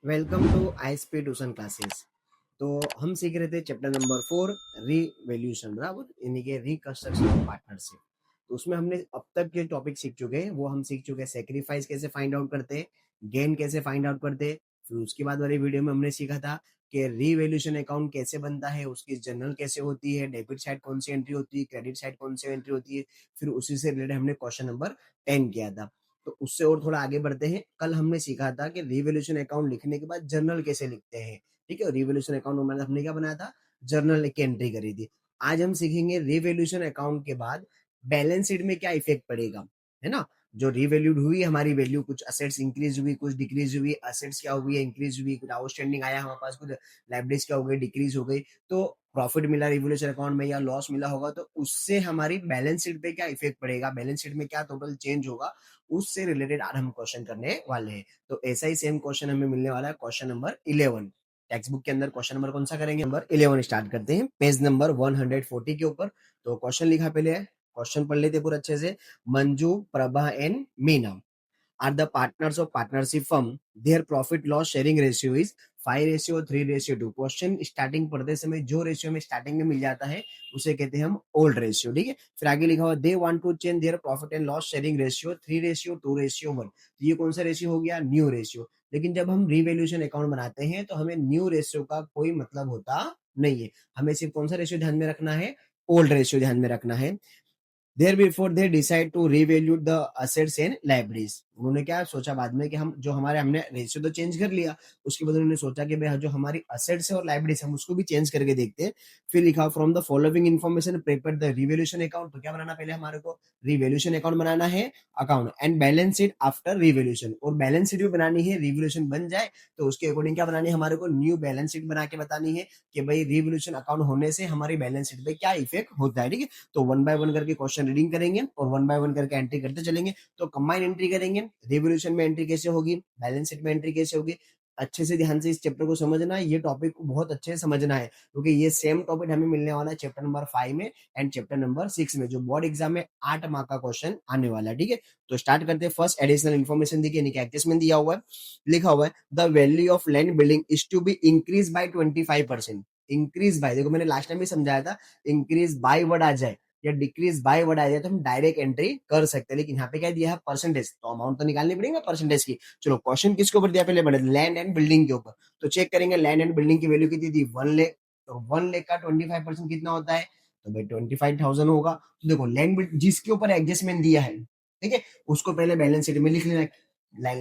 Welcome to ISP tuition classes. तो हम सीख रहे थे चैप्टर नंबर 4 रीवैल्यूएशन, बराबर, यानी कि रिकंस्ट्रक्शन ऑफ पार्टनरशिप। तो उसमें हमने अब तक जो टॉपिक सीख चुके हैं वो हम सीख चुके हैं, सेक्रीफाइस कैसे फाइंड आउट करते हैं, गेन कैसे फाइंड आउट करते हैं। फिर उसके बाद वाली वीडियो में हमने सीखा था कि रीवैल्यूएशन अकाउंट कैसे बनता है, उसकी जर्नल कैसे होती है, डेबिट साइड कौन सी एंट्री होती है, क्रेडिट साइड कौन सी एंट्री होती है। फिर उसी से रिलेटेड हमने क्वेश्चन नंबर 10 किया था। तो उससे और थोड़ा आगे बढ़ते हैं। कल हमने सीखा था कि रिवॉल्यूशन अकाउंट लिखने के बाद जर्नल कैसे लिखते हैं। ठीक है, रिवॉल्यूशन अकाउंट में हमने क्या बनाया था, जर्नल की एंट्री करी थी। आज हम सीखेंगे रिवॉल्यूशन अकाउंट के बाद बैलेंस शीट में क्या इफेक्ट पड़ेगा, है ना। जो रिवैल्यूड हुई हमारी वैल्यू, कुछ असेट्स इंक्रीज हुई, कुछ डिक्रीज हुई, असेट्स क्या हुई है, इंक्रीज हुई, कुछ आउटस्टैंडिंग आया हमारे पास, कुछ लाइबिलिटीज क्या हो गई, डिक्रीज हो गई। तो प्रॉफिट मिला रिवॉल्यूशन अकाउंट में या लॉस मिला होगा, तो उससे हमारी बैलेंस शीट पे क्या इफेक्ट पड़ेगा, बैलेंस शीट में क्या टोटल चेंज होगा, उससे रिलेटेड आज हम क्वेश्चन करने वाले हैं। तो ऐसा ही सेम क्वेश्चन हमें मिलने वाला है क्वेश्चन नंबर 11 टेक्स्ट बुक के अंदर। क्वेश्चन नंबर कौन सा करेंगे, नंबर 11 स्टार्ट करते हैं, पेज नंबर 140 के ऊपर। तो क्वेश्चन लिखा पहले है, क्वेश्चन पढ़ लेते पूरा अच्छे से। Manju, Prabha and Meena are the partners of partnership firm. Their profit loss sharing ratio is 5:3:2। Question starting पढ़ते समय जो रेशियो में स्टार्टिंग में मिल जाता है उसे कहते हैं हम ओल्ड रेशियो। ठीक है, फिर आगे लिखा हुआ they want to change their profit and loss sharing ratio 3:2:1। तो ये कौन सा रेशियो हो गया, न्यू रेशियो। लेकिन जब हम रिवैल्यूएशन अकाउंट बनाते हैं तो हमें न्यू रेशियो का कोई मतलब होता नहीं है, हमें सिर्फ कौन सा रेशियो ध्यान में रखना है, ओल्ड रेशियो ध्यान में रखना है। There before they decide to revalue the assets and liabilities. उन्होंने क्या सोचा बाद में कि हम जो हमारे हमने रेशियो तो चेंज कर लिया, उसके बाद उन्होंने सोचा कि भाई जो हमारी असेट्स है और लाइबिलिटीज हम उसको भी चेंज करके देखते हैं। फिर लिखा from the following information prepare the revaluation account. तो क्या बनाना, पहले हमारे को रिवैल्यूएशन अकाउंट बनाना है, account and balance sheet after revaluation. और बैलेंस शीट भी बनानी है, रिवैल्यूएशन बन जाए तो उसके अकॉर्डिंग क्या बनानी है, हमारे को न्यू बैलेंस शीट बना के बतानी है कि भाई रिवैल्यूएशन अकाउंट होने से हमारी बैलेंस शीट पे क्या इफेक्ट होता है। ठीक है, तो वन बाय वन करके क्वेश्चन रीडिंग करेंगे और वन बाय वन करके एंट्री करते चलेंगे। तो कंबाइन एंट्री करेंगे, रिवॉल्यूशन में एंट्री कैसे होगी, बैलेंस शीट में एंट्री कैसे होगी। अच्छे से ध्यान से इस चैप्टर को समझना है, ये टॉपिक को बहुत अच्छे से समझना है, क्योंकि ये सेम टॉपिक हमें मिलने वाला है चैप्टर नंबर 5 में एंड चैप्टर नंबर 6 में, जो बोर्ड एग्जाम में 8 मार्क का क्वेश्चन आने वाला है। ठीक है, तो स्टार्ट करते हैं। फर्स्ट एडिशनल इन्फॉर्मेशन देखिए, एडजस्टमेंट दिया हुआ है, लिखा हुआ है the value of land building is to be increase by 25%। Increase by, देखो मैंने लास्ट टाइम भी समझाया था, इंक्रीज बाय वर्ड आ जाए या डिक्रीज बाय वर्ड आ जाए तो हम डायरेक्ट एंट्री कर सकते हैं, लेकिन यहाँ पे क्या दिया है, परसेंटेज, तो अमाउंट तो निकालनी पड़ेगी परसेंटेज की। चलो क्वेश्चन किसके ऊपर दिया, पहले बढ़े लैंड एंड बिल्डिंग के ऊपर। तो चेक करेंगे लैंड एंड बिल्डिंग की वैल्यू कितनी थी, 1 लाख। तो 1 लाख का 25% कितना होता है, तो भाई 25,000 होगा। तो देखो लैंड जिसके ऊपर एडजस्टमेंट दिया है, ठीक है, उसको पहले बैलेंस शीट में लिख लेना।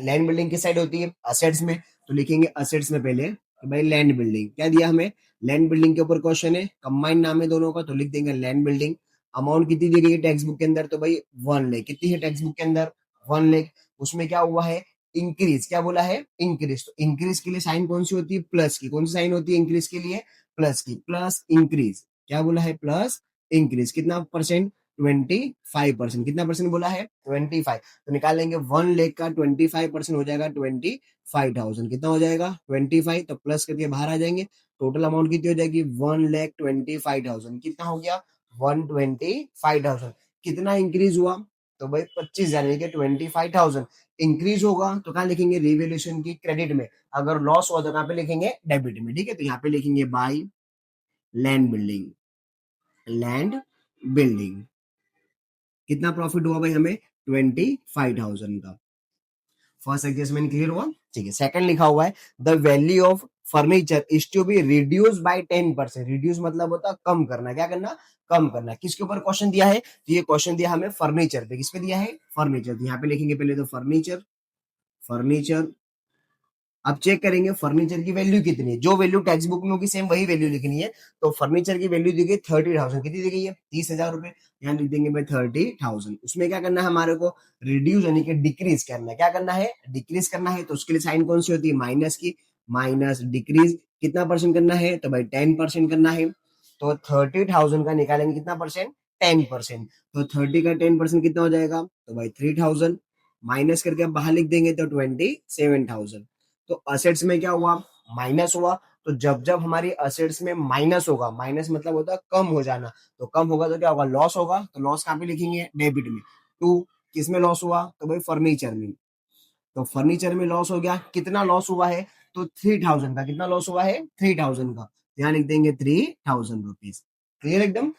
लैंड बिल्डिंग किस साइड होती है, असेट्स में, तो लिखेंगे असेट्स में पहले कि भाई लैंड बिल्डिंग क्या दिया हमें, लैंड बिल्डिंग के ऊपर क्वेश्चन है, कंबाइंड नाम है दोनों का, तो लिख देंगे लैंड बिल्डिंग। अमाउंट कितनी दी गई है टेक्स्ट बुक के अंदर, तो भाई 1 लाख। कितनी है टेक्स्ट बुक के अंदर, 1 लाख। उसमें क्या हुआ है, इंक्रीज, क्या बोला है, इंक्रीज। तो इंक्रीज के लिए साइन कौन सी होती है, प्लस की। कौन सी साइन होती है इंक्रीज के लिए, प्लस की, प्लस इंक्रीज। क्या बोला है, प्लस इंक्रीज। कितना परसेंट, 25%। कितना परसेंट बोला है, 25। तो निकालेंगे 1 लाख का 25% हो जाएगा 25,000। कितना हो जाएगा, 25। तो प्लस करके बाहर आ जाएंगे, टोटल अमाउंट कितनी हो जाएगी, 1,25,000। कितना हो गया, 125,000। कितना इंक्रीज हुआ, तो भाई 25,000, यानी कि 25,000 इंक्रीज होगा। तो कहाँ लिखेंगे, रिवैल्यूएशन की क्रेडिट में। अगर लॉस हुआ तो कहाँ पे लिखेंगे, डेबिट में। ठीक है, तो यहाँ पे लिखेंगे by land building, land building. कितना प्रॉफिट हुआ भाई हमें, 25,000 का। फर्स्ट एडजस्टमेंट क्लियर हुआ, ठीक है। सेकंड लिखा हुआ है the value of furniture is to be reduce by 10%। Reduce मतलब होता है कम करना, क्या करना, कम करना। किसके ऊपर क्वेश्चन दिया है, तो ये क्वेश्चन दिया हमें फर्नीचर पे। किस पे दिया है, फर्नीचर। तो यहाँ पे लिखेंगे पहले तो फर्नीचर, फर्नीचर। अब चेक करेंगे फर्नीचर की वैल्यू कितनी है, जो वैल्यू टेक्स्ट बुक में होगी सेम वही वैल्यू लिखनी है। तो फर्नीचर की वैल्यू दी गई 30,000। कितनी दी गई है, 30,000 रुपए। यहाँ लिख देंगे भाई 30,000। उसमें क्या करना है हमारे को, रिड्यूस यानी कि डिक्रीज करना है। क्या करना है, डिक्रीज करना है। तो उसके लिए साइन कौन सी होती है, माइनस की, माइनस डिक्रीज। कितना परसेंट करना है, तो भाई 10% करना है। तो 30,000 का निकालेंगे कितना परसेंट, 10%। तो 30 का 10% कितना हो जाएगा, तो भाई 3,000। माइनस करके अब बाहर लिख देंगे तो 27,000। तो असेट्स में क्या हुआ, माइनस हुआ। तो जब जब हमारी असेट्स में माइनस होगा, माइनस मतलब होता है कम हो जाना, तो कम होगा तो क्या होगा, लॉस होगा। तो लॉस कहाँ पे लिखेंगे, डेबिट में। टू, किस में लॉस हुआ, तो भाई फर्नीचर में। तो फर्नीचर में लॉस हो गया। कितना लॉस हुआ है, तो 3000 का कितना लॉस हुआ है, 3000 का, यहाँ लिख देंगे 3000 रुपीज। क्लियर एकदम।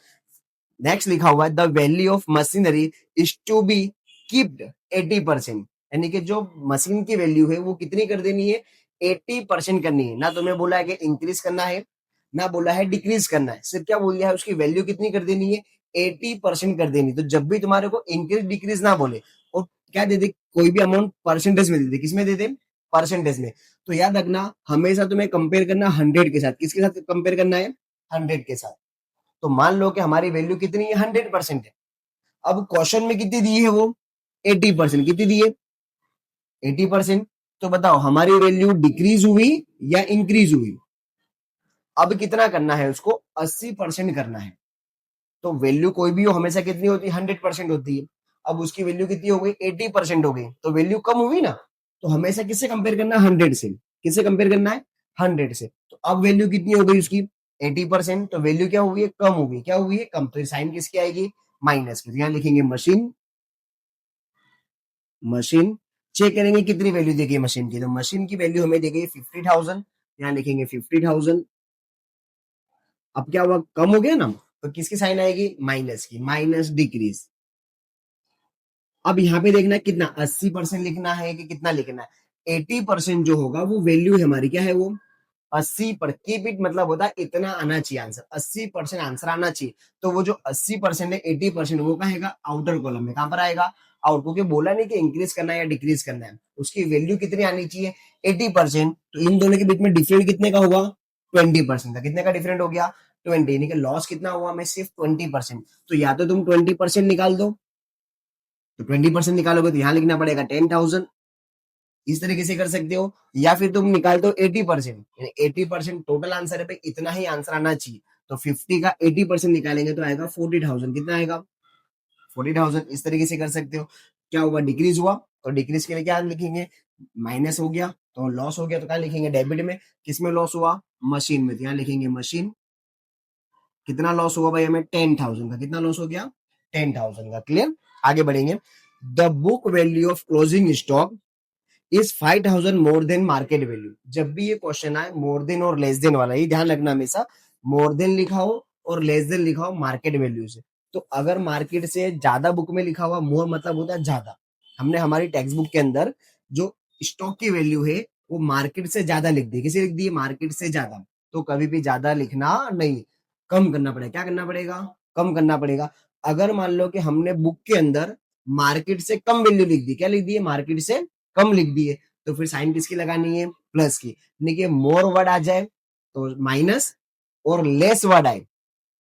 नेक्स्ट लिखा हुआ है the value of machinery is to be kept 80%, यानी कि जो मशीन की वैल्यू है वो कितनी कर देनी है, 80% करनी है। ना तुम्हें बोला है कि इंक्रीज करना है, ना बोला है डिक्रीज करना है, सिर्फ क्या बोल दिया है उसकी वैल्यू कितनी कर देनी है, 80% कर देनी। तो जब भी तुम्हारे को इंक्रीज डिक्रीज ना बोले और क्या दे दे, कोई भी अमाउंट परसेंटेज में दे दे, किसमें दे दे, परसेंटेज में। तो याद रखना हमेशा तुम्हें कंपेयर करना 100 के साथ, किसके साथ कंपेयर करना है, 100 के साथ। तो मान लो कि हमारी वैल्यू कितनी है, 100% है। अब क्वेश्चन में कितनी दी है वो, 80%। कितनी दी है, 80%। तो बताओ हमारी वैल्यू डिक्रीज हुई या इंक्रीज हुई। अब कितना करना है उसको, 80% करना है। तो वैल्यू कोई भी हो हमेशा कितनी होती है, 100% होती है। अब उसकी वैल्यू कितनी हो गई, 80% हो गई, तो वैल्यू कम हुई ना। तो हमेशा किससे कंपेयर करना है, 100 से। किससे कंपेयर करना है, 100 से। तो अब वैल्यू कितनी हो गई उसकी, 80%। तो वैल्यू क्या हुई है, कम हो गई। क्या हुई है, कम। तो साइन किसकी आएगी, माइनस की। यहाँ लिखेंगे मशीन, मशीन चेक करेंगे कितनी वैल्यू दी गई मशीन की। तो मशीन की वैल्यू हमें दी गई 50,000, यहाँ लिखेंगे 50,000। अब क्या हुआ, कम हो गया ना, तो किसकी साइन आएगी, माइनस की, माइनस डिक्रीज। अब यहाँ पे देखना है कितना, 80% लिखना है कि कितना लिखना है, 80% जो होगा वो वैल्यू है हमारी, क्या है वो, 80 पर कीप इट मतलब होता है इतना आना चाहिए आंसर, 80% आंसर आना चाहिए। तो वो जो 80% है, 80% वो कहेगा आउटर कॉलम में, कहां पर आएगा, आउट। क्योंकि बोला नहीं कि इंक्रीज करना है या डिक्रीज करना है, उसकी वैल्यू कितनी आनी चाहिए, 80%। तो इन दोनों के बीच में डिफरेंट कितने का होगा, 20% का। कितने का डिफरेंट हो गया, 20, यानी कि लॉस कितना हुआ हमें, सिर्फ 20%। तो या तो तुम 20% निकाल दो, तो 20% निकालोगे तो यहाँ लिखना पड़ेगा 10,000, इस तरीके से कर सकते हो। या फिर तुम निकाल दो 80%, 80% टोटल आंसर है पे इतना ही आंसर आना चाहिए। तो 50 का 80% निकालेंगे तो आएगा 40,000। कितना आएगा, 40,000। इस तरीके से कर सकते हो। क्या हुआ, डिक्रीज हुआ, तो डिक्रीज के लिए क्या लिखेंगे, माइनस हो गया, तो लॉस हो गया, तो क्या लिखेंगे, डेबिट में। किसमें लॉस हुआ, मशीन में, तो यहाँ लिखेंगे मशीन। कितना लॉस हुआ भाई हमें, 10,000 का। कितना लॉस हो गया, 10,000 का। क्लियर। आगे बढ़ेंगे। The book value of closing stock is 5,000 more than market value. जब भी ये क्वेश्चन आए मोर देन और लेस देन वाला, ये ध्यान रखना हमेशा, मोर देन लिखा हो और लेस देन लिखा हो मार्केट वैल्यू से। तो अगर मार्केट से ज्यादा बुक में लिखा हुआ, मोर मतलब होता है ज्यादा। हमने हमारी टेक्स्ट बुक के अंदर जो स्टॉक की वैल्यू है वो मार्केट से ज्यादा लिख दी, किसे लिख दी, मार्केट से ज्यादा। तो कभी भी ज्यादा लिखना नहीं, कम करना पड़ेगा। क्या करना पड़ेगा, कम करना पड़ेगा। अगर मान लो कि हमने बुक के अंदर मार्केट से कम वैल्यू लिख दी, क्या लिख दी है, मार्केट से कम लिख दी है, तो फिर साइन किसकी लगानी है, प्लस की। यानी कि मोर वर्ड आ जाए तो माइनस, और लेस वर्ड आए,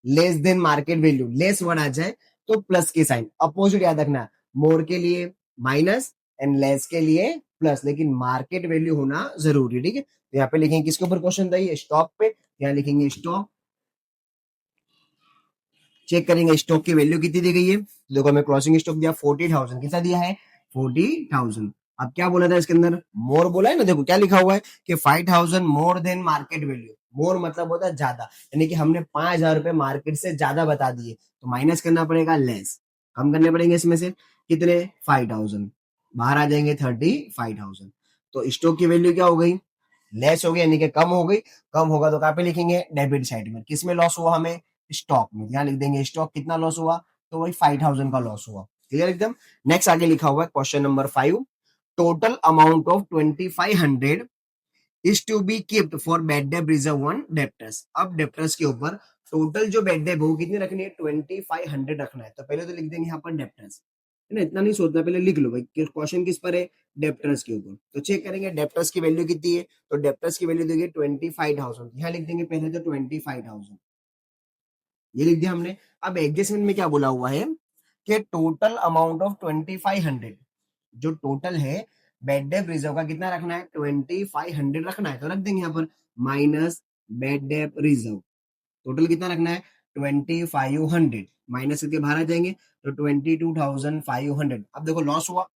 less than market value, less word आ जाए तो प्लस की साइन। अपोजिट याद रखना, मोर के लिए माइनस एंड लेस के लिए प्लस, लेकिन मार्केट वैल्यू होना जरूरी। ठीक है, तो यहाँ पे लिखेंगे किसके ऊपर क्वेश्चन था ये, स्टॉक पे। यहाँ लिखेंगे स्टॉक, चेक करेंगे स्टॉक की वैल्यू कितनी दी गई है। देखो हमें क्लोजिंग स्टॉक दिया 40,000, कितना दिया है, 40,000। अब क्या बोला था इसके अंदर, मोर बोला है ना। देखो क्या लिखा हुआ है कि 5,000 मोर देन मार्केट वैल्यू। मोर मतलब होता है ज्यादा, यानी कि हमने 5,000 रुपए मार्केट से ज्यादा बता दिए, तो माइनस करना पड़ेगा लेस, कम करने पड़ेंगे इसमें से कितने, 5,000, बाहर आ जाएंगे 35,000। तो स्टॉक की वैल्यू क्या हो गई, लेस हो गई, यानी कि कम हो गई। कम होगा तो कहाँ पे लिखेंगे, डेबिट साइड में। किसमें लॉस हुआ हमें, स्टॉक में। यहाँ लिख देंगे स्टॉक कितना लॉस हुआ, तो वही 5,000 का लॉस हुआ। क्लियर एकदम। नेक्स्ट आगे लिखा हुआ है question number 5, total amount of 2,500 is to be kept for bad debt reserve on debtors. अब डेप्टर्स के ऊपर टोटल जो बैड डेट वो कितनी रखनी है, 2,500 रखना है। तो पहले तो लिख देंगे यहाँ पर डेप्टर्स, है ना, इतना नहीं सोचना, पहले लिख लो भाई क्वेश्चन किस पर है, डेप्टर्स के ऊपर। तो चेक करेंगे डेप्टर्स की वैल्यू कितनी है, तो डेप्टर्स की वैल्यू देंगे 25,000। यहाँ लिख देंगे पहले तो 25,000, ये लिख दिया हमने। अब एडजस्टमेंट में क्या बोला हुआ है कि टोटल अमाउंट ऑफ 2,500, जो टोटल है बेड डेप रिजर्व का कितना रखना है, 2,500 रखना है। तो रख देंगे यहाँ पर minus bad debt reserve, total कितना रखना है, 2,500, माइनस करके बाहर आ जाएंगे तो 22,500। अब देखो लॉस हुआ,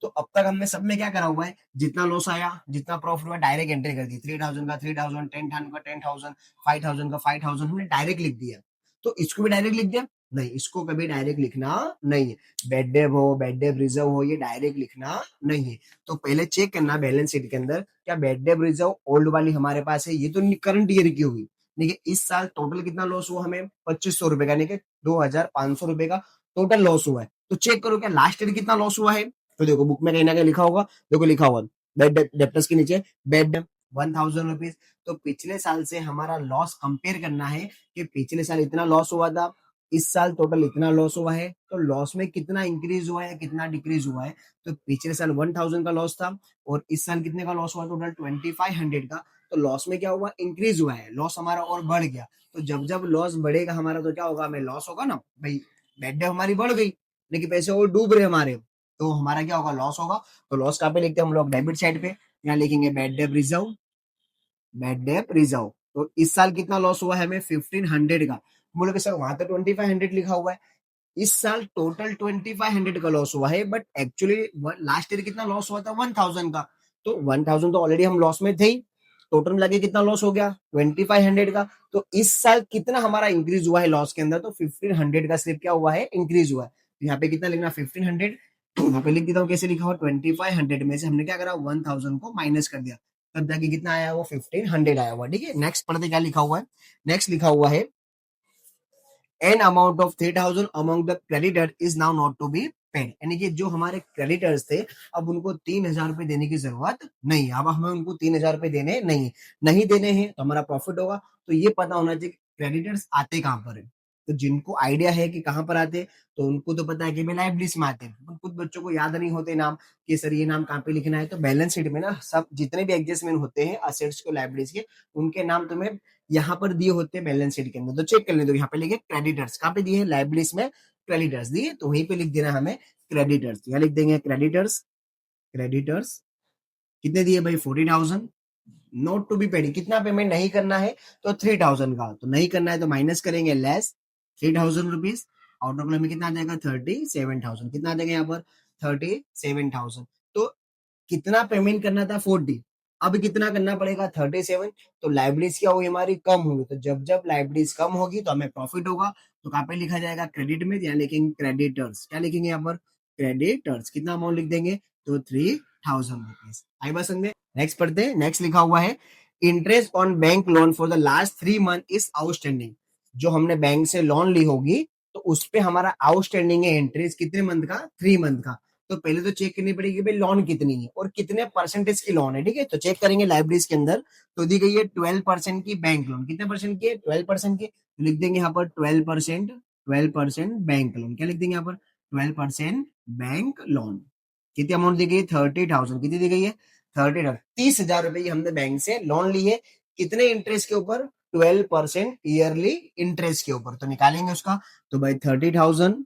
तो अब तक हमने सब में क्या करा हुआ है, जितना लॉस आया जितना प्रॉफिट हुआ डायरेक्ट एंट्री कर दी, 3,000 का 3,000, 10,000 का 10,000, 5,000 का 5,000 हमने डायरेक्ट लिख दिया। तो इसको भी डायरेक्ट लिख दिया, नहीं, इसको कभी डायरेक्ट लिखना नहीं है। बैड डेब हो, बैड डेब रिजर्व हो, ये डायरेक्ट लिखना नहीं है। तो पहले चेक करना बैलेंस शीट के अंदर क्या बैड डेब रिजर्व ओल्ड वाली हमारे पास है, ये तो करंट ईयर की होगी। देखिए इस साल टोटल कितना लॉस हुआ हमें, 2500 रुपए का, यानी कि 2500 रुपए का टोटल लॉस हुआ है। तो चेक करो क्या लास्ट ईयर कितना लॉस हुआ है। तो देखो बुक में कहीं ना कहीं लिखा होगा, देखो लिखा हुआ बैड डेप्टर्स के नीचे बैड डेब 1000 रुपीज। तो पिछले साल से हमारा लॉस कंपेयर करना है कि पिछले साल इतना लॉस हुआ था, इस साल टोटल इतना लॉस हुआ है, तो लॉस में कितना इंक्रीज हुआ है कितना डिक्रीज हुआ है। तो पिछले साल 1000 का लॉस था और इस साल कितने का लॉस हुआ, टोटल 2500 का। तो लॉस में क्या हुआ, इंक्रीज हुआ है, लॉस हमारा और बढ़ गया। तो जब जब लॉस बढ़ेगा हमारा तो क्या होगा, हमें लॉस होगा ना भाई, बैड डेट हमारी बढ़ गई लेकिन पैसे और डूब रहे हमारे, तो हमारा क्या होगा, लॉस होगा। तो लॉस कहाँ पे लिखते हैं हम लोग, डेबिट साइड पे। यहाँ लिखेंगे bad debt reserve, bad debt reserve. तो इस साल कितना लॉस हुआ है हमें, 1500 का। बोलोगे सर वहां तो 2500 लिखा हुआ है। इस साल टोटल 2500 का लॉस हुआ है, बट एक्चुअली लास्ट ईयर कितना लॉस हुआ था, 1000 का। तो 1000 तो ऑलरेडी हम लॉस में थे ही, टोटल लगे कितना लॉस हो गया, 2500 का। तो इस साल कितना हमारा इंक्रीज हुआ है लॉस के अंदर, तो 1500 का सिर्फ क्या हुआ है, इंक्रीज हुआ है। तो यहाँ पे कितना लिखना, 1500। यहाँ पे लिख देता हूँ कैसे लिखा हुआ, 2500 में से हमने क्या करा, 1000 को माइनस कर दिया, तब जाके कितना आया, वो 1500 आया हुआ। ठीक है, नेक्स्ट पढ़ते क्या लिखा हुआ है। नेक्स्ट लिखा हुआ है an amount of 3000 among the creditor is now not to be paid, यानी कि जो हमारे क्रेडिटर्स थे अब उनको 3000 रुपए देने की जरूरत नहीं है। अब हमें उनको 3000 रुपए देने नहीं देने हैं तो हमारा प्रॉफिट होगा। तो ये पता होना चाहिए क्रेडिटर्स आते कहाँ पर है। तो जिनको आइडिया है कि कहाँ पर आते, तो उनको तो पता है कि लाइब्रेरीज में आते हैं। कुछ बच्चों को याद नहीं होते नाम कि सर ये नाम कहाँ पे लिखना है। तो बैलेंस शीट में ना सब जितने भी एडजस्टमेंट होते हैं असेट्स को लाइब्रेरीज के, उनके नाम तुम्हें यहाँ पर दिए होते हैं बैलेंस शीट के अंदर। तो चेक कर लेते हो, यहाँ पे लिखे क्रेडिटर्स, कहाँ पे दिए हैं, लाइब्रेरीज में क्रेडिटर्स दिए, तो वहीं पे लिख देना हमें क्रेडिटर्स। यहाँ लिख देंगे क्रेडिटर्स, क्रेडिटर्स कितने दिए भाई, 40,000। नोट टू बी पेड, कितना पेमेंट नहीं करना है, तो 3000 का। तो नहीं करना है तो माइनस करेंगे, लेस 3000 रुपीज। आउट ऑफ में कितना आ जाएगा, 37,000। कितना आ जाएगा यहाँ पर, 37,000। तो कितना पेमेंट करना था, 40, अब कितना करना पड़ेगा, 37। तो लाइब्रेरीज क्या होगी हमारी, कम होगी। तो जब जब लाइब्रेरीज कम होगी तो हमें प्रॉफिट होगा। तो कहाँ पे लिखा जाएगा, क्रेडिट में, यहाँ लिखेंगे क्रेडिटर्स। क्या लिखेंगे यहाँ पर, क्रेडिटर्स। कितना अमाउंट लिख देंगे, तो 3000 रुपीज। आई बात समझे। नेक्स्ट पढ़ते हैं। नेक्स्ट लिखा हुआ है interest on bank loan for the last 3 month is outstanding. जो हमने बैंक से लोन ली होगी तो उस पे हमारा आउटस्टैंडिंग है इंटरेस्ट, कितने मंथ का, 3 मंथ का। तो पहले तो चेक करनी पड़ेगी भाई लोन कितनी है और कितने परसेंटेज की लोन है। ठीक है, तो चेक करेंगे लाइब्रेरीज के अंदर। तो दी गई है 12% की बैंक लोन। कितने परसेंट की है, 12% की। तो लिख देंगे यहाँ पर 12%, 12% बैंक लोन। क्या लिख देंगे यहाँ पर, 12% बैंक लोन। कितनी अमाउंट दी गई, 30,000। कितनी दी गई है, 30,000। 30,000 रुपए की हमने बैंक से लोन ली है, कितने इंटरेस्ट के ऊपर, 12% ईयरली इंटरेस्ट के ऊपर। तो निकालेंगे उसका, तो भाई 30,000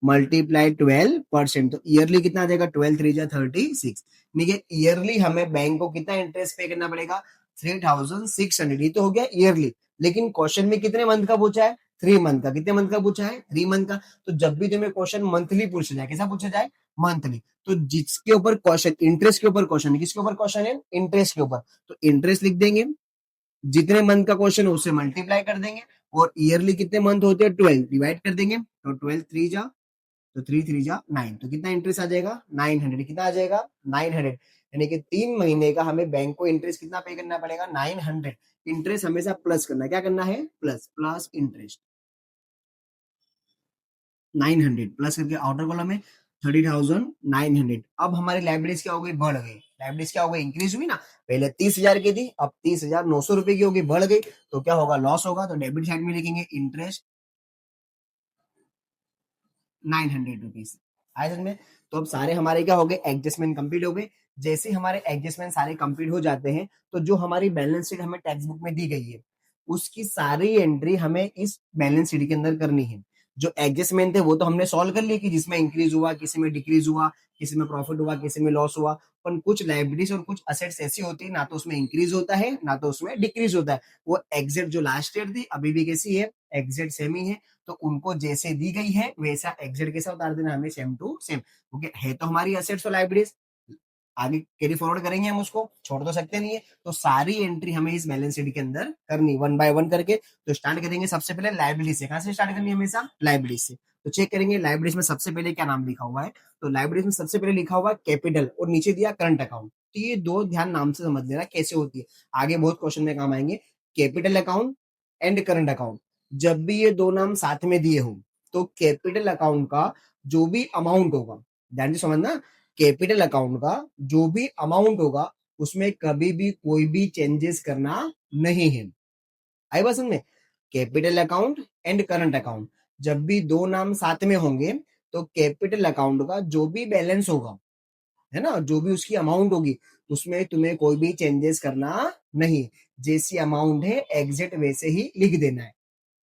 मल्टीप्लाई 12%, तो ईयरली कितना आ जाएगा, 12 3 जा 36। ठीक है, ईयरली हमें बैंक को कितना इंटरेस्ट पे करना पड़ेगा, 3,600। ये तो हो गया ईयरली। लेकिन क्वेश्चन में कितने मंथ का पूछा है, 3 मंथ का। कितने मंथ का पूछा है, 3 मंथ का। तो जब भी तुम्हें क्वेश्चन मंथली पूछा जाए, कैसा पूछा जाए, मंथली। तो जिसके ऊपर क्वेश्चन इंटरेस्ट के ऊपर क्वेश्चन है, किसके ऊपर क्वेश्चन है, इंटरेस्ट के ऊपर, तो इंटरेस्ट लिख देंगे। जितने मंथ का क्वेश्चन है उससे मल्टीप्लाई कर देंगे, और ईयरली कितने मंथ होते हैं, 12 डिवाइड कर देंगे। तो 12 3 जा, तो 3 3 जा 9। तो कितना इंटरेस्ट आ जाएगा, 900। कितना आ जाएगा, 900। यानी कि 3 महीने का हमें बैंक को इंटरेस्ट कितना पे करना पड़ेगा, 900। इंटरेस्ट हमेशा प्लस करना है, क्या करना है, प्लस, प्लस इंटरेस्ट 900 प्लस करके आउटर कॉलम में 30,900। अब हमारी लाइब्रेरीज क्या हो गई, बढ़ गई। लाइब्रेरीज क्या हो गई, इंक्रीज हुई ना। पहले 30,000 की थी, अब 30,900 रुपए की होगी, बढ़ गई। तो क्या होगा, लॉस होगा। तो डेबिट साइड में लिखेंगे इंटरेस्ट 900 रुपीज। आए समझ में। तो अब सारे हमारे क्या हो गए, एडजस्टमेंट कंप्लीट हो गए। जैसे हमारे एडजस्टमेंट सारे कंप्लीट हो जाते हैं तो जो हमारी बैलेंस शीट हमें टेक्स्ट बुक में दी गई है उसकी सारी एंट्री हमें इस बैलेंस शीट के अंदर करनी है। जो एडजस्टमेंट थे वो तो हमने सॉल्व कर लिए कि जिसमें इंक्रीज हुआ, किसी में डिक्रीज हुआ, किसी में प्रॉफिट हुआ, किसी में लॉस हुआ। पर कुछ लाइब्रेरीज और कुछ असेट्स ऐसी होती है ना तो उसमें इंक्रीज होता है ना तो उसमें डिक्रीज होता है। वो एग्जैक्ट जो लास्ट ईयर थी अभी भी कैसी है, एग्जैक्ट सेम ही है। तो उनको जैसे दी गई है वैसा एग्जैक्ट कैसा उतार देना हमें, सेम टू सेम। क्योंकि है तो हमारी असेट्स और लाइब्रेरीज, आगे कैरी फॉरवर्ड करेंगे, हम उसको छोड़ तो सकते नहीं है, तो सारी एंट्री हमें इस बैलेंस शीट के अंदर करनी वन बाय वन करके। तो स्टार्ट करेंगे सबसे पहले लाइबिलिटी से। कहां से स्टार्ट करनी है? हमेशा लाइबिलिटी से। तो चेक करेंगे लाइबिलिटीज में सबसे पहले क्या नाम लिखा हुआ है। तो लाइबिलिटीज में सबसे पहले लिखा हुआ है कैपिटल और नीचे दिया करंट अकाउंट। तो ये दो ध्यान नाम से समझ लेना कैसे होती है, आगे बहुत क्वेश्चन में काम आएंगे। Capital account and current account, जब भी ये दो नाम साथ में दिए हो तो कैपिटल अकाउंट का जो भी अमाउंट होगा, ध्यान से समझना, कैपिटल अकाउंट का जो भी अमाउंट होगा उसमें कभी भी कोई भी चेंजेस करना नहीं है। आई बात समझ में? Capital account and current account, जब भी दो नाम साथ में होंगे तो कैपिटल अकाउंट का जो भी बैलेंस होगा, है ना, जो भी उसकी अमाउंट होगी उसमें तुम्हें कोई भी चेंजेस करना नहीं, जैसी अमाउंट है एग्जैक्ट वैसे ही लिख देना है।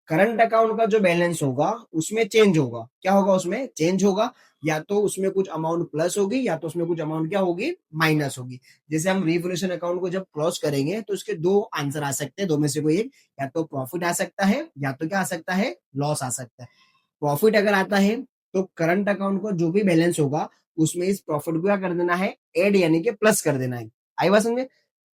करंट अकाउंट का जो बैलेंस होगा उसमें चेंज होगा, क्या होगा? उसमें चेंज होगा, या तो उसमें कुछ अमाउंट प्लस होगी या तो उसमें कुछ अमाउंट क्या होगी? माइनस होगी। जैसे हम रिवोल्यूशन अकाउंट को जब क्लोज करेंगे तो उसके दो आंसर आ सकते हैं, दो में से कोई एक, या तो प्रॉफिट आ सकता है या तो क्या आ सकता है? लॉस आ सकता है। प्रॉफिट अगर आता है तो करंट अकाउंट को जो भी बैलेंस होगा उसमें इस प्रॉफिट को क्या कर देना है? ऐड यानी कि प्लस कर देना है। आई बात समझे?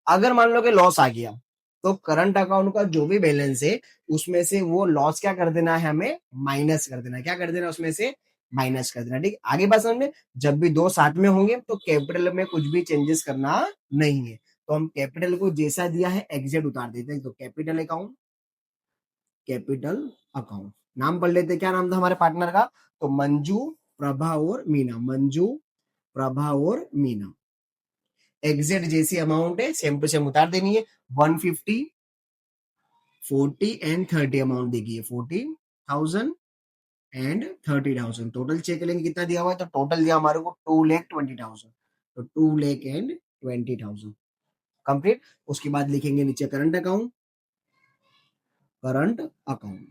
अगर मान लो कि लॉस आ गया तो करंट अकाउंट का जो भी बैलेंस है उसमें से वो लॉस क्या कर देना है? हमें माइनस कर देना है। क्या कर देना? उसमें से माइनस कर देना। ठीक है, आगे बात समझ में? जब भी दो साथ में होंगे तो कैपिटल में कुछ भी चेंजेस करना नहीं है, तो हम कैपिटल को जैसा दिया है एग्जैक्ट उतार देते हैं। तो कैपिटल अकाउंट, कैपिटल अकाउंट, नाम पढ़ लेते, क्या नाम था हमारे पार्टनर का? तो मंजू, प्रभा और मीना। मंजू, प्रभा और मीना। एग्जैक्ट जैसी अमाउंट है सेम टू सेम उतार देनी है। 150, 40 एंड 30 अमाउंट देखिए, 40,000 एंड 30,000। टोटल चेक करेंगे कितना दिया हुआ है, तो टोटल दिया हमारे को 2,20,000। तो 2,20,000 कंप्लीट। उसके बाद लिखेंगे नीचे current account, current account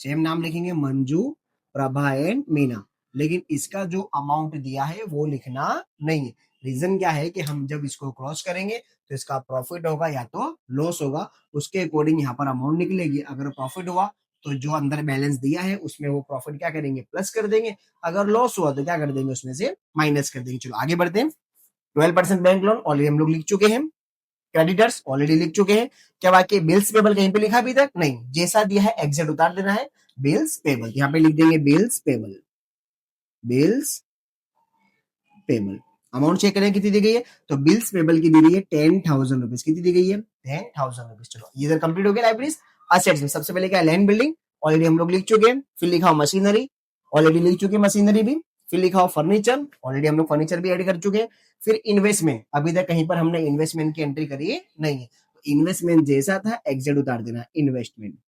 same नाम लिखेंगे, मंजू, प्रभा एंड मीना। लेकिन इसका जो अमाउंट दिया है वो लिखना नहीं है। रीजन क्या है कि हम जब इसको क्रॉस करेंगे तो इसका प्रॉफिट होगा या तो लॉस होगा, उसके अकॉर्डिंग यहाँ पर अमाउंट निकलेगी। अगर प्रॉफिट हुआ तो जो अंदर बैलेंस दिया है उसमें वो प्रॉफिट क्या करेंगे? प्लस कर देंगे। अगर लॉस हुआ तो क्या कर देंगे? उसमें से माइनस कर देंगे। चलो आगे बढ़ते हैं। 12% बैंक लोन ऑलरेडी हम लोग लिख चुके हैं, क्रेडिटर्स ऑलरेडी लिख चुके हैं। क्या बाकी बिल्स पेबल कहीं पे लिखा अभी तक? नहीं, जैसा दिया है एग्जैक्ट उतार देना है। बिल्स पेबल यहाँ पे लिख देंगे, bills payable, bills payable. Amount check करें कितनी दी गई है, तो बिल्स पेबल की दी गई है 10,000 रुपीज। कितनी दी गई है? 10,000 रुपीज। चलो ये इधर कंप्लीट हो गया लाइब्रेरीज। असेट्स में सबसे पहले क्या है? लैंड बिल्डिंग, ऑलरेडी हम लोग लिख चुके हैं। फिर लिखा हो मशीनरी, ऑलरेडी लिख चुके हैं मशीनरी भी। फिर लिखा हो फर्नीचर, ऑलरेडी हम लोग फर्नीचर भी ऐड कर चुके हैं। फिर इन्वेस्टमेंट, अभी तक कहीं पर हमने इन्वेस्टमेंट की एंट्री करी नहीं है, इन्वेस्टमेंट जैसा था एग्जैक्ट उतार देना, इन्वेस्टमेंट।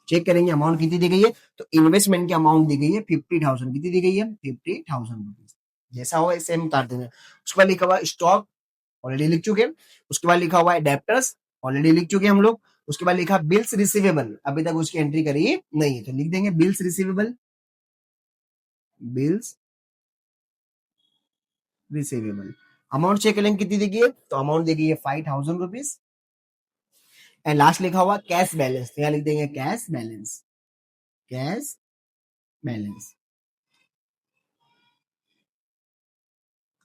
चेक करेंगे अमाउंट कितनी दी गई है, तो इन्वेस्टमेंट की अमाउंट दी गई है 50,000। कितनी दी गई है? 50,000 रुपीज। जैसा हो सेम उतार देना। उसके बाद लिखा हुआ स्टॉक, ऑलरेडी लिख चुके हैं। उसके बाद लिखा हुआ है डेप्टर्स, ऑलरेडी लिख चुके हैं हम लोग। उसके बाद लिखा बिल्स रिसीवेबल, अभी तक उसकी एंट्री करी नहीं है, तो लिख देंगे bills receivable, bills receivable. Amount check करेंगे कितनी दी गई है, तो अमाउंट दी गई है 5,000 रुपीज। एंड लास्ट लिखा हुआ कैश बैलेंस, तो यहाँ लिख देंगे cash balance, cash balance.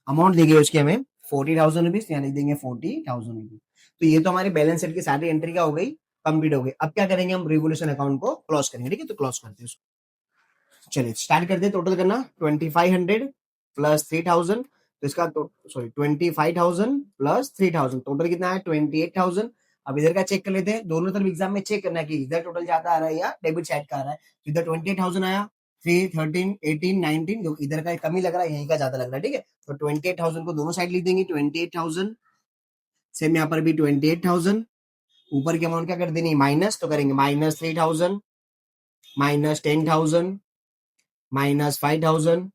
Amount दी गई उसकी हमें 40,000 रुपीज, यहाँ लिख देंगे 40,000 रुपीज। तो ये तो हमारी बैलेंस शीट की सारी एंट्री क्या हो गई? कंप्लीट हो गई। अब क्या करेंगे? हम रिवोल्यूशन अकाउंट को क्लोज करेंगे। ठीक है, तो क्लोज करते हैं उसको। चलिए स्टार्ट करते हैं। टोटल करना 2,500 प्लस 3,000, तो इसका सॉरी 25,000 प्लस 3,000, टोटल कितना है? 28,000। अब इधर का चेक कर लेते हैं, दोनों तरफ एग्जाम में चेक करना है कि इधर टोटल ज्यादा आ रहा है या डेबिट साइड का आ रहा है। तो इधर 28,000 आया, 3, 13, 18, 19, इधर का कम ही लग रहा है, यहीं का ज्यादा लग रहा है। ठीक है, तो 28,000 को दोनों साइड लिख देंगे, 28,000। सेम यहाँ पर भी 28,000। ऊपर की अमाउंट क्या कर देनी? माइनस, तो करेंगे minus 3,000, minus 10,000, minus 5,000,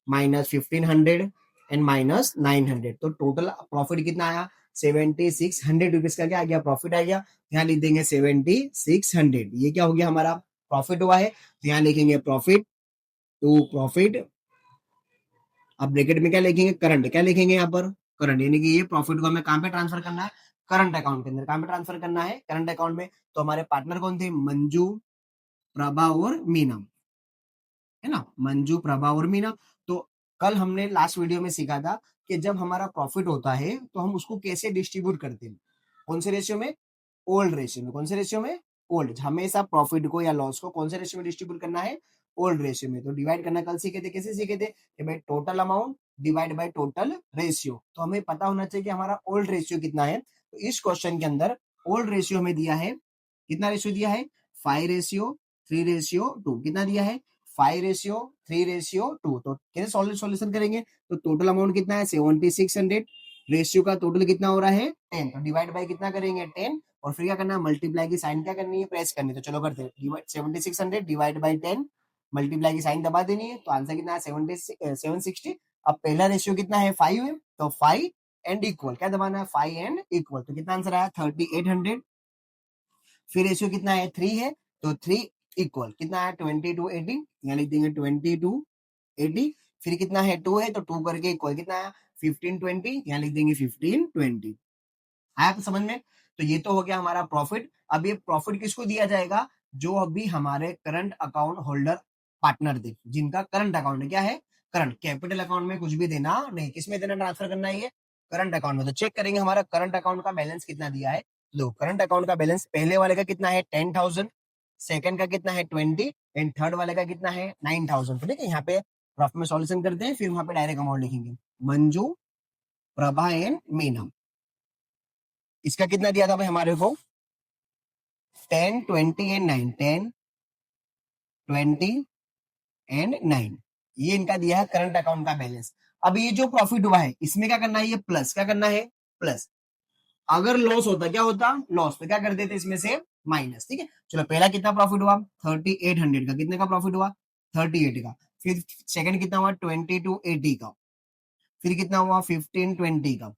minus 1,500 and minus 900। तो टोटल प्रॉफिट कितना आया? 7,600 रुपीज का क्या आ गया? प्रॉफिट आ गया। यहाँ लिख देंगे 7,600। ये क्या हो गया? हमारा प्रॉफिट हुआ है। तो यहाँ लिखेंगे प्रॉफिट टू प्रॉफिट। अब ब्रैकेट में क्या लिखेंगे? करंट। क्या लिखेंगे यहाँ पर? करंट, यानी कि ये प्रॉफिट को हमें कहाँ पे ट्रांसफर करना है? करंट अकाउंट के अंदर। कहाँ पे ट्रांसफर करना है? करंट अकाउंट में। तो हमारे पार्टनर कौन थे? मंजू, प्रभा और मीना, है ना, मंजू, प्रभा और मीना। तो कल हमने लास्ट वीडियो में सीखा था कि जब हमारा प्रॉफिट होता है तो हम उसको कैसे डिस्ट्रीब्यूट करते हैं, कौन से रेशियो में, ओल्ड रेशियो में। कौन से रेशियो में, ओल्ड। हमेशा प्रॉफिट को या लॉस को कौन से रेशियो में डिस्ट्रीब्यूट करना है, ओल्ड रेशियो में। तो डिवाइड करना कल सीखे थे, कैसे सीखे थे कि भाई total amount divide by total ratio. तो हमें पता होना चाहिए कि हमारा ओल्ड रेशियो कितना है। तो इस क्वेश्चन के अंदर ओल्ड रेशियो हमें दिया है, कितना रेशियो दिया है, 5:3:2। कितना दिया है, 5:3:2। तो कैसे सॉल्यूशन करेंगे, तो टोटल अमाउंट कितना है 7600, रेशियो का टोटल कितना हो रहा है 10, तो डिवाइड बाय कितना करेंगे 10, और फिर क्या करना है, मल्टीप्लाई की साइन क्या करनी है, प्रेस करनी है। तो चलो करते हैं, 7600 डिवाइड बाय 10, मल्टीप्लाई की साइन दबा देनी है। तो आंसर कितना है 760। अब पहला रेशियो कितना है 5 है, तो 5 एंड इक्वल, क्या दबाना है 5 एंड इक्वल। तो कितना आंसर आया 3800। फिर रेशियो कितना है 3 है, तो 3 इक्वल कितना है 2280, यहाँ लिख देंगे 2280। फिर कितना है 2 है, तो 2 करके इक्वल कितना है 1520, यहाँ लिख देंगे 1520। आया तो समझ में। तो ये तो हो गया हमारा प्रॉफिट। अब ये प्रॉफिट किसको दिया जाएगा, जो अभी हमारे करंट अकाउंट होल्डर पार्टनर दे, जिनका करंट अकाउंट है, क्या है करंट। कैपिटल अकाउंट में कुछ भी देना नहीं, किसमें देना, ट्रांसफर करना है ये करंट अकाउंट में। तो चेक करेंगे हमारा करंट अकाउंट का बैलेंस कितना दिया है। लो करंट अकाउंट का बैलेंस पहले वाले का कितना है 10,000, सेकंड का कितना है 20 एंड थर्ड वाले का कितना है 9,000। तो ठीक है, यहाँ पे रफ में सॉल्यूशन करते हैं, फिर वहां पे डायरेक्ट अमाउंट लिखेंगे। मंजू, प्रभा एंड मीना, इसका कितना दिया था भाई हमारे को 10, 20 एंड 9, 10, 20 एंड 9, ये इनका दिया है करंट अकाउंट का बैलेंस। अब ये जो प्रॉफिट हुआ है इसमें क्या करना है, ये प्लस, क्या करना है प्लस। अगर लॉस होता, क्या होता लॉस, तो क्या कर देते इसमें से माइनस। ठीक है, चलो पहला कितना प्रॉफिट हुआ 3800 का, कितने का प्रॉफिट हुआ 38 का। फिर सेकंड कितना हुआ 2280 का। फिर कितना हुआ 1520 का।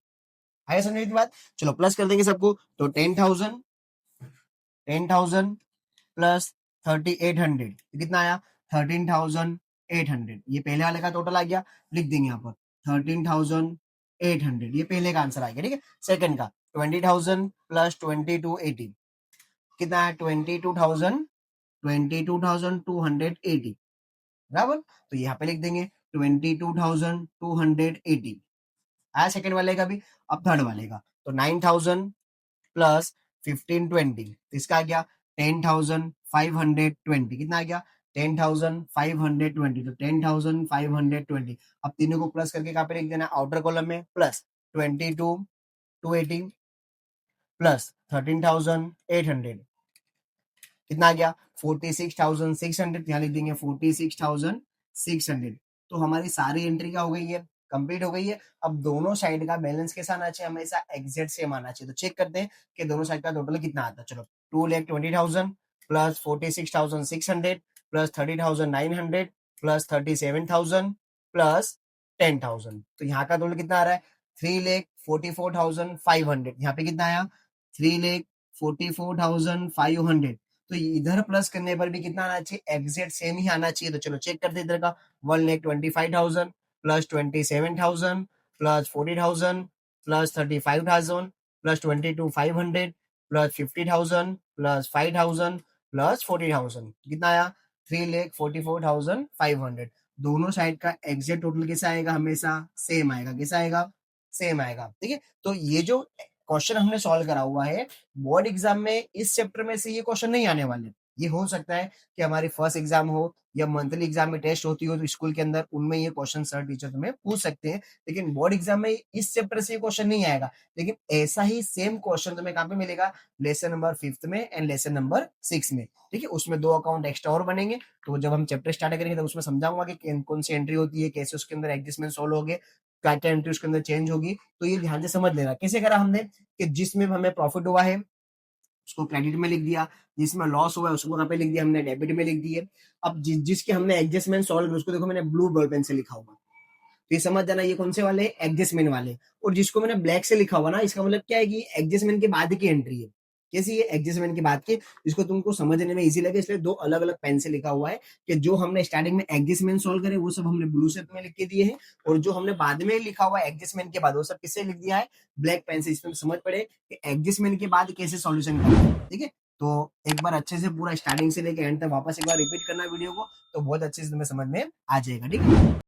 आया समझ की बात। चलो प्लस कर देंगे सबको, तो 10,000 प्लस 3800 कितना आया 13,800। ये पहले वाले का टोटल आ गया, लिख देंगे यहाँ पर 13,800, ये पहले का आंसर आ गया। ठीक है, सेकंड का 20,000 प्लस 2280 कितना है 22,280 बराबर। तो यहाँ पे लिख देंगे 22,280। आया सेकंड वाले का भी। अब थर्ड वाले का, तो 9,000 प्लस 1520, इसका आ गया 10,520। कितना आ गया 10,520, तो 10,520। अब तीनों को प्लस करके कहाँ पे लिख देना, आउटर कॉलम में, प्लस 22,280 प्लस 13,800 कितना आ गया 46,600, यहाँ लिख देंगे 46,600। तो हमारी सारी एंट्री क्या हो गई है, कंप्लीट हो गई है। अब दोनों साइड का बैलेंस कैसा आना चाहिए, हमेशा एग्जैक्ट सेम आना चाहिए। तो चेक करते हैं कि दोनों साइड का टोटल कितना आता है। चलो 2,20,000 प्लस 46,600 प्लस 30,900 प्लस 37,000 प्लस 10,000। तो यहाँ का टोटल कितना आ रहा है 3,44,500। यहाँ पे कितना आया 3,44,500। तो इधर प्लस करने पर भी कितना आना चाहिए, एग्जैक्ट सेम ही आना चाहिए। तो चलो चेक करते इधर का 1,25,000 plus 27,000 plus 40,000 plus 35,000 plus 22,500 plus 50,000 plus 5,000 plus 40,000, कितना आया 3,44,500। दोनों साइड का एग्जैक्ट टोटल कैसा आएगा, हमेशा सेम आएगा। कैसा आएगा, सेम आएगा। ठीक है, तो ये जो क्वेश्चन हमने सॉल्व करा हुआ है, बोर्ड एग्जाम में इस चैप्टर में से ये क्वेश्चन नहीं आने वाले। ये हो सकता है कि हमारी फर्स्ट एग्जाम हो या मंथली एग्जाम में टेस्ट होती हो तो स्कूल के अंदर, उनमें ये क्वेश्चन सर टीचर तुम्हें पूछ सकते हैं। लेकिन बोर्ड एग्जाम में इस चैप्टर से ये क्वेश्चन नहीं आएगा। लेकिन ऐसा ही सेम क्वेश्चन तुम्हें कहाँ पे मिलेगा, लेसन नंबर 5th में एंड लेसन नंबर 6 में। ठीक है, उसमें 2 अकाउंट एक्स्ट्रा और बनेंगे। तो जब हम चैप्टर स्टार्ट करेंगे तो उसमें समझाऊंगा कि कौन सी एंट्री होती है, कैसे उसके अंदर एडजस्टमेंट सोल्व होगे, क्या क्या एंट्री उसके अंदर चेंज होगी। तो ये ध्यान से समझ लेना। कैसे करा हमने कि जिसमें हमें प्रॉफिट हुआ है उसको क्रेडिट में लिख दिया, जिसमें लॉस हुआ है उसको कहाँ पे लिख दिया हमने, डेबिट में लिख दिए। अब जिसके हमने एडजस्टमेंट सॉल्व उसको देखो मैंने ब्लू बॉल पेन से लिखा हुआ, तो ये समझ जाना ये कौन से वाले, एडजस्टमेंट वाले। और जिसको मैंने ब्लैक से लिखा हुआ ना, इसका मतलब क्या है कि एडजस्टमेंट के बाद की एंट्री है। कैसी है, एडजस्टमेंट के बाद की, जिसको तुमको समझने में इजी लगे, इसलिए 2 अलग अलग पेन से लिखा हुआ है कि जो हमने स्टार्टिंग में एडजस्टमेंट सॉल्व करे वो सब हमने ब्लू से में लिख के दिए हैं, और जो हमने बाद में लिखा हुआ है एडजस्टमेंट के बाद वो सब किससे लिख दिया है, ब्लैक पेन से। इसमें समझ पड़े कि एडजस्टमेंट के बाद कैसे सॉल्यूशन करना है। ठीक है, तो एक बार अच्छे से पूरा स्टार्टिंग से लेके एंड तक वापस एक बार रिपीट करना वीडियो को, तो बहुत अच्छे से तुम्हें समझ में आ जाएगा। ठीक है।